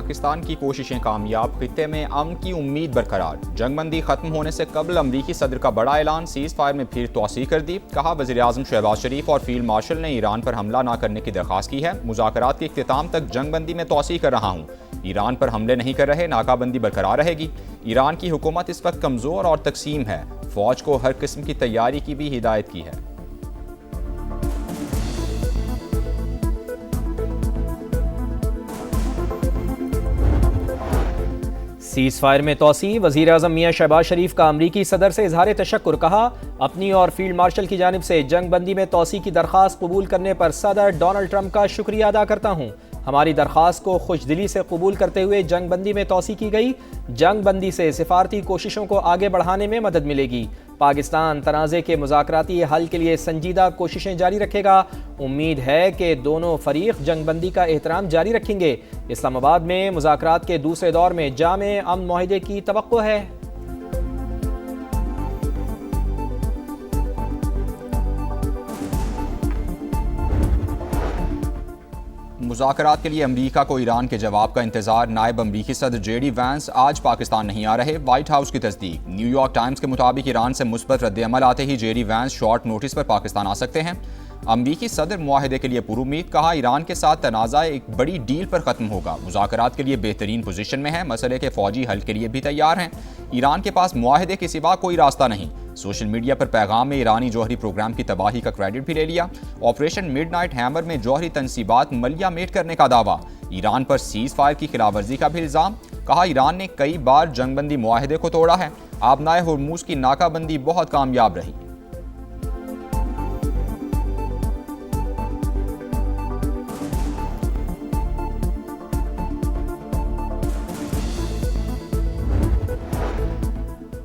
پاکستان کی کوششیں کامیاب، خطے میں امن کی امید برقرار۔ جنگ بندی ختم ہونے سے قبل امریکی صدر کا بڑا اعلان، سیز فائر میں پھر توسیع کر دی۔ کہا وزیر اعظم شہباز شریف اور فیلڈ مارشل نے ایران پر حملہ نہ کرنے کی درخواست کی ہے۔ مذاکرات کے اختتام تک جنگ بندی میں توسیع کر رہا ہوں، ایران پر حملے نہیں کر رہے، ناکہ بندی برقرار رہے گی۔ ایران کی حکومت اس وقت کمزور اور تقسیم ہے، فوج کو ہر قسم کی تیاری کی بھی ہدایت کی ہے۔ سیز فائر میں توسیع، وزیر اعظم میاں شہباز شریف کا امریکی صدر سے اظہار تشکر۔ کہا اپنی اور فیلڈ مارشل کی جانب سے جنگ بندی میں توسیع کی درخواست قبول کرنے پر صدر ڈونلڈ ٹرمپ کا شکریہ ادا کرتا ہوں۔ ہماری درخواست کو خوش دلی سے قبول کرتے ہوئے جنگ بندی میں توسیع کی گئی۔ جنگ بندی سے سفارتی کوششوں کو آگے بڑھانے میں مدد ملے گی۔ پاکستان تنازع کے مذاکراتی حل کے لیے سنجیدہ کوششیں جاری رکھے گا۔ امید ہے کہ دونوں فریق جنگ بندی کا احترام جاری رکھیں گے۔ اسلام آباد میں مذاکرات کے دوسرے دور میں جامع امن معاہدے کی توقع ہے۔ مذاکرات کے لیے امریکہ کو ایران کے جواب کا انتظار۔ نائب امریکی صدر جے ڈی وینس آج پاکستان نہیں آ رہے، وائٹ ہاؤس کی تصدیق۔ نیو یارک ٹائمز کے مطابق ایران سے مثبت رد عمل آتے ہی J D Vance short notice پر پاکستان آ سکتے ہیں۔ امریکی صدر معاہدے کے لیے پر امید، کہا ایران کے ساتھ تنازع ایک بڑی ڈیل پر ختم ہوگا، مذاکرات کے لیے بہترین پوزیشن میں ہے، مسئلے کے فوجی حل کے لیے بھی تیار ہیں، ایران کے پاس معاہدے کے سوا کوئی راستہ نہیں۔ سوشل میڈیا پر پیغام میں ایرانی جوہری پروگرام کی تباہی کا کریڈٹ بھی لے لیا۔ آپریشن مڈ نائٹ ہیمر میں جوہری تنصیبات ملیہ میٹ کرنے کا دعویٰ، ایران پر سیز فائر کی خلاف ورزی کا بھی الزام۔ کہا ایران نے کئی بار جنگ بندی معاہدے کو توڑا ہے، آبنائے ہرموز کی ناکہ بندی بہت کامیاب رہی۔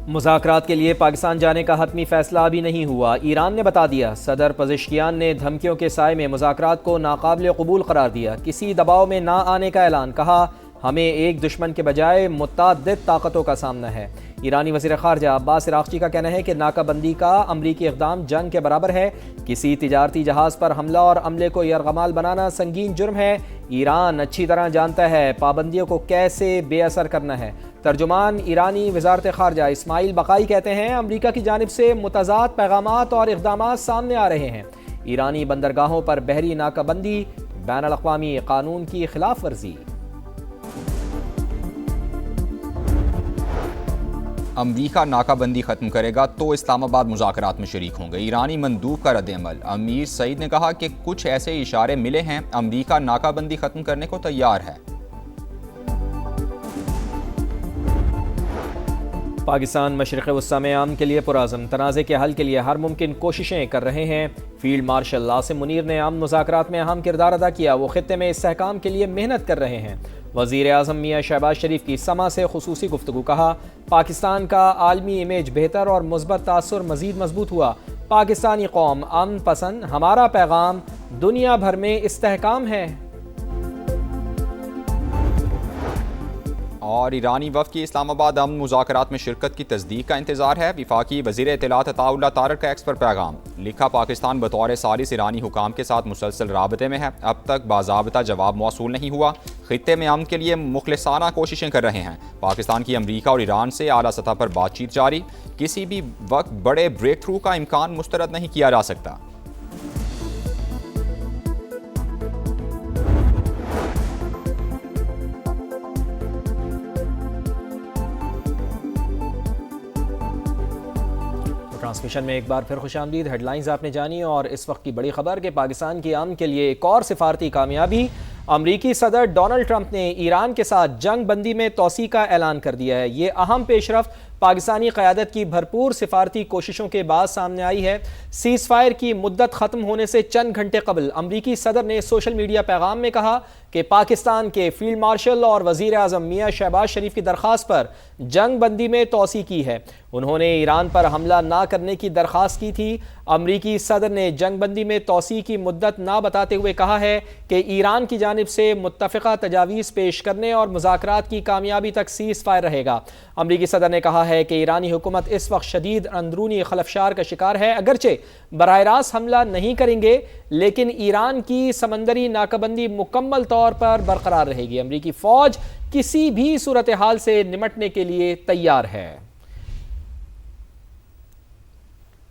مذاکرات کے لیے پاکستان جانے کا حتمی فیصلہ ابھی نہیں ہوا، ایران نے بتا دیا۔ صدر پزشکیان نے دھمکیوں کے سائے میں مذاکرات کو ناقابل قبول قرار دیا، کسی دباؤ میں نہ آنے کا اعلان۔ کہا ہمیں ایک دشمن کے بجائے متعدد طاقتوں کا سامنا ہے۔ ایرانی وزیر خارجہ عباس عراقچی کا کہنا ہے کہ ناکہ بندی کا امریکی اقدام جنگ کے برابر ہے، کسی تجارتی جہاز پر حملہ اور عملے کو یرغمال بنانا سنگین جرم ہے۔ ایران اچھی طرح جانتا ہے پابندیوں کو کیسے بے اثر کرنا ہے۔ ترجمان ایرانی وزارت خارجہ اسماعیل بقائی کہتے ہیں امریکہ کی جانب سے متضاد پیغامات اور اقدامات سامنے آ رہے ہیں۔ ایرانی بندرگاہوں پر بحری ناکہ بندی، بین الاقوامی قانون کی خلاف ورزی۔ امریکہ ناکہ بندی ختم کرے گا تو اسلام آباد مذاکرات میں شریک ہوں گے، ایرانی مندوب کا رد عمل۔ امیر سعید نے کہا کہ کچھ ایسے اشارے ملے ہیں، امریکہ ناکہ بندی ختم کرنے کو تیار ہے۔ پاکستان مشرق وسطی میں امن کے لیے پرعزم، تنازع کے حل کے لیے ہر ممکن کوششیں کر رہے ہیں۔ فیلڈ مارشل عاصم منیر نے امن مذاکرات میں اہم کردار ادا کیا، وہ خطے میں استحکام کے لیے محنت کر رہے ہیں۔ وزیر اعظم میاں شہباز شریف کی سما سے خصوصی گفتگو۔ کہا پاکستان کا عالمی امیج بہتر اور مثبت تاثر مزید مضبوط ہوا، پاکستانی قوم امن پسند، ہمارا پیغام دنیا بھر میں استحکام ہے۔ اور ایرانی وفد کی اسلام آباد امن مذاکرات میں شرکت کی تصدیق کا انتظار ہے، وفاقی وزیر اطلاعات عطاء اللہ طارق کا ایکس پر پیغام۔ لکھا پاکستان بطور ثالث ایرانی حکام کے ساتھ مسلسل رابطے میں ہے، اب تک باضابطہ جواب موصول نہیں ہوا، خطے میں امن کے لیے مخلصانہ کوششیں کر رہے ہیں۔ پاکستان کی امریکہ اور ایران سے اعلیٰ سطح پر بات چیت جاری، کسی بھی وقت بڑے بریک تھرو کا امکان مسترد نہیں کیا جا سکتا۔ ٹرانسمیشن میں ایک بار پھر خوش آمدید۔ ہیڈ لائنز آپ نے جانی اور اس وقت کی بڑی خبر کہ پاکستان کی امن کے لیے ایک اور سفارتی کامیابی، امریکی صدر ڈونلڈ ٹرمپ نے ایران کے ساتھ جنگ بندی میں توسیع کا اعلان کر دیا ہے۔ یہ اہم پیش رفت پاکستانی قیادت کی بھرپور سفارتی کوششوں کے بعد سامنے آئی ہے۔ سیز فائر کی مدت ختم ہونے سے چند گھنٹے قبل امریکی صدر نے سوشل میڈیا پیغام میں کہا کہ پاکستان کے فیلڈ مارشل اور وزیر اعظم میاں شہباز شریف کی درخواست پر جنگ بندی میں توسیع کی ہے۔ انہوں نے ایران پر حملہ نہ کرنے کی درخواست کی تھی۔ امریکی صدر نے جنگ بندی میں توسیع کی مدت نہ بتاتے ہوئے کہا ہے کہ ایران کی جانب سے متفقہ تجاویز پیش کرنے اور مذاکرات کی کامیابی تک سیز فائر رہے گا۔ امریکی صدر نے کہا ہے کہ ایرانی حکومت اس وقت شدید اندرونی خلفشار کا شکار ہے، اگرچہ براہ راست حملہ نہیں کریں گے لیکن ایران کی سمندری ناکابندی مکمل طور پر برقرار رہے گی۔ امریکی فوج کسی بھی صورتحال سے نمٹنے کے لیے تیار ہے۔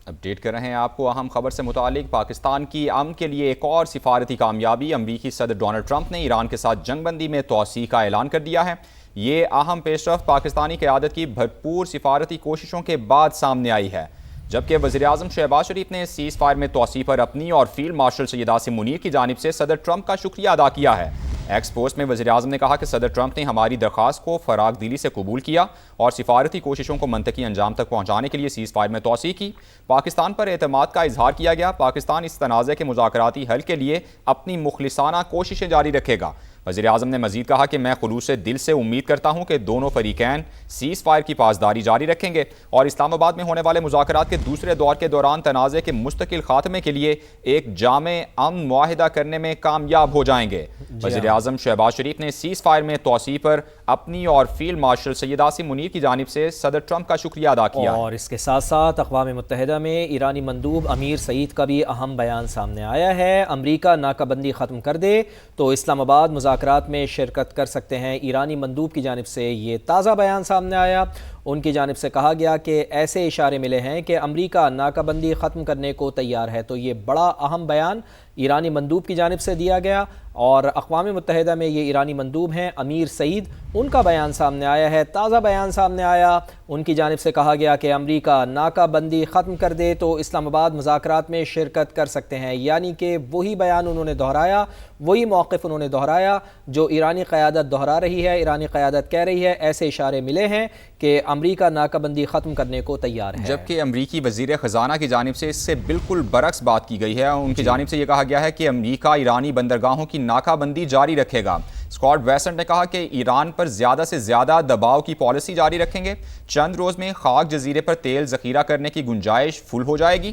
اپڈیٹ کر رہے ہیں آپ کو اہم خبر سے متعلق۔ پاکستان کی امن کے لیے ایک اور سفارتی کامیابی۔ امریکی صدر ڈونلڈ ٹرمپ نے ایران کے ساتھ جنگ بندی میں توسیع کا اعلان کر دیا ہے۔ یہ اہم پیش رفت پاکستانی قیادت کی بھرپور سفارتی کوششوں کے بعد سامنے آئی ہے، جبکہ وزیراعظم شہباز شریف نے سیز فائر میں توسیع پر اپنی اور فیلڈ مارشل سید عاصم منیر کی جانب سے صدر ٹرمپ کا شکریہ ادا کیا ہے۔ ایکس پوسٹ میں وزیراعظم نے کہا کہ صدر ٹرمپ نے ہماری درخواست کو فراغ دلی سے قبول کیا اور سفارتی کوششوں کو منطقی انجام تک پہنچانے کے لیے سیز فائر میں توسیع کی۔ پاکستان پر اعتماد کا اظہار کیا گیا۔ پاکستان اس تنازع کے مذاکراتی حل کے لیے اپنی مخلصانہ کوششیں جاری رکھے گا۔ وزیراعظم نے مزید کہا کہ میں خلوص دل سے امید کرتا ہوں کہ دونوں فریقین سیز فائر کی پاسداری جاری رکھیں گے اور اسلام آباد میں ہونے والے مذاکرات کے دوسرے دور کے دوران تنازع کے مستقل خاتمے کے لیے ایک جامع امن معاہدہ کرنے میں کامیاب ہو جائیں گے۔ وزیراعظم شہباز شریف نے سیز فائر میں توسیع پر اپنی اور فیلڈ مارشل سید عاصم منیر کی جانب سے صدر ٹرمپ کا شکریہ ادا کیا۔ اور اس کے ساتھ ساتھ اقوام متحدہ میں ایرانی مندوب امیر سعید کا بھی اہم بیان سامنے آیا ہے۔ امریکہ ناکابندی ختم کر دے تو اسلام آباد مذاکرات میں شرکت کر سکتے ہیں۔ ایرانی مندوب کی جانب سے یہ تازہ بیان سامنے آیا۔ ان کی جانب سے کہا گیا کہ ایسے اشارے ملے ہیں کہ امریکہ ناکابندی ختم کرنے کو تیار ہے۔ تو یہ بڑا اہم بیان ایرانی مندوب کی جانب سے دیا گیا اور اقوام متحدہ میں یہ ایرانی مندوب ہیں امیر سعید، ان کا بیان سامنے آیا ہے، تازہ بیان سامنے آیا۔ ان کی جانب سے کہا گیا کہ امریکہ ناکابندی ختم کر دے تو اسلام آباد مذاکرات میں شرکت کر سکتے ہیں، یعنی کہ وہی بیان انہوں نے دہرایا، وہی موقف انہوں نے دہرایا جو ایرانی قیادت دہرا رہی ہے۔ ایرانی قیادت کہہ رہی ہے ایسے اشارے ملے ہیں کہ امریکہ ناکابندی ختم کرنے کو تیار ہے، جبکہ امریکی وزیر خزانہ کی جانب سے اس سے بالکل برعکس بات کی گئی ہے۔ ان کی جانب سے یہ کہا گیا ہے کہ امریکہ ایرانی بندرگاہوں کی ناکابندی جاری رکھے گا۔ اسکاٹ بیسنٹ نے کہا کہ ایران پر زیادہ سے زیادہ دباؤ کی پالیسی جاری رکھیں گے۔ چند روز میں خاک جزیرے پر تیل ذخیرہ کرنے کی گنجائش فل ہو جائے گی۔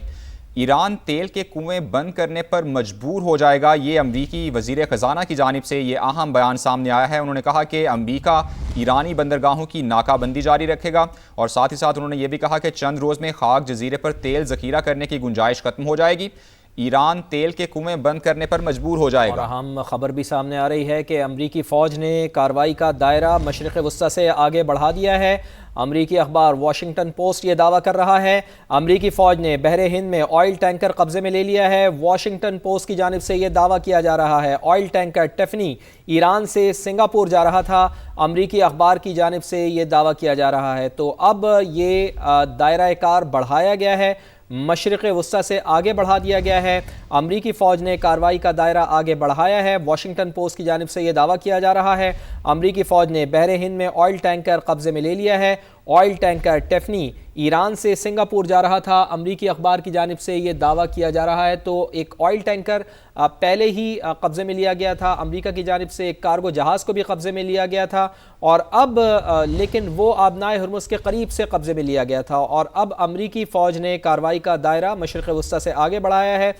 ایران تیل کے کنویں بند کرنے پر مجبور ہو جائے گا۔ یہ امریکی وزیر خزانہ کی جانب سے یہ اہم بیان سامنے آیا ہے۔ انہوں نے کہا کہ امریکہ ایرانی بندرگاہوں کی ناکابندی جاری رکھے گا اور ساتھ ہی ساتھ انہوں نے یہ بھی کہا کہ چند روز میں خاک جزیرے پر تیل ذخیرہ کرنے کی گنجائش ختم ہو جائے گی۔ ایران تیل کے کنویں بند کرنے پر مجبور ہو جائے گا۔ اور اہم خبر بھی سامنے آ رہی ہے کہ امریکی فوج نے کارروائی کا دائرہ مشرق وسطی سے آگے بڑھا دیا ہے۔ امریکی اخبار واشنگٹن پوسٹ یہ دعویٰ کر رہا ہے امریکی فوج نے بحر ہند میں آئل ٹینکر قبضے میں لے لیا ہے۔ واشنگٹن پوسٹ کی جانب سے یہ دعویٰ کیا جا رہا ہے آئل ٹینکر ٹیفنی ایران سے سنگاپور جا رہا تھا۔ امریکی اخبار کی جانب سے یہ دعویٰ کیا جا رہا ہے۔ تو اب یہ دائرہ کار بڑھایا گیا ہے، مشرق وسطی سے آگے بڑھا دیا گیا ہے۔ امریکی فوج نے کارروائی کا دائرہ آگے بڑھایا ہے۔ واشنگٹن پوسٹ کی جانب سے یہ دعویٰ کیا جا رہا ہے امریکی فوج نے بحر ہند میں آئل ٹینکر قبضے میں لے لیا ہے۔ آئل ٹینکر ٹیفنی ایران سے سنگاپور جا رہا تھا۔ امریکی اخبار کی جانب سے یہ دعویٰ کیا جا رہا ہے۔ تو ایک آئل ٹینکر پہلے ہی قبضے میں لیا گیا تھا، امریکہ کی جانب سے ایک کارگو جہاز کو بھی قبضے میں لیا گیا تھا اور اب لیکن وہ آبنائے ہرمز کے قریب سے قبضے میں لیا گیا تھا اور اب امریکی فوج نے کارروائی کا دائرہ مشرق وسطی سے آگے بڑھایا ہے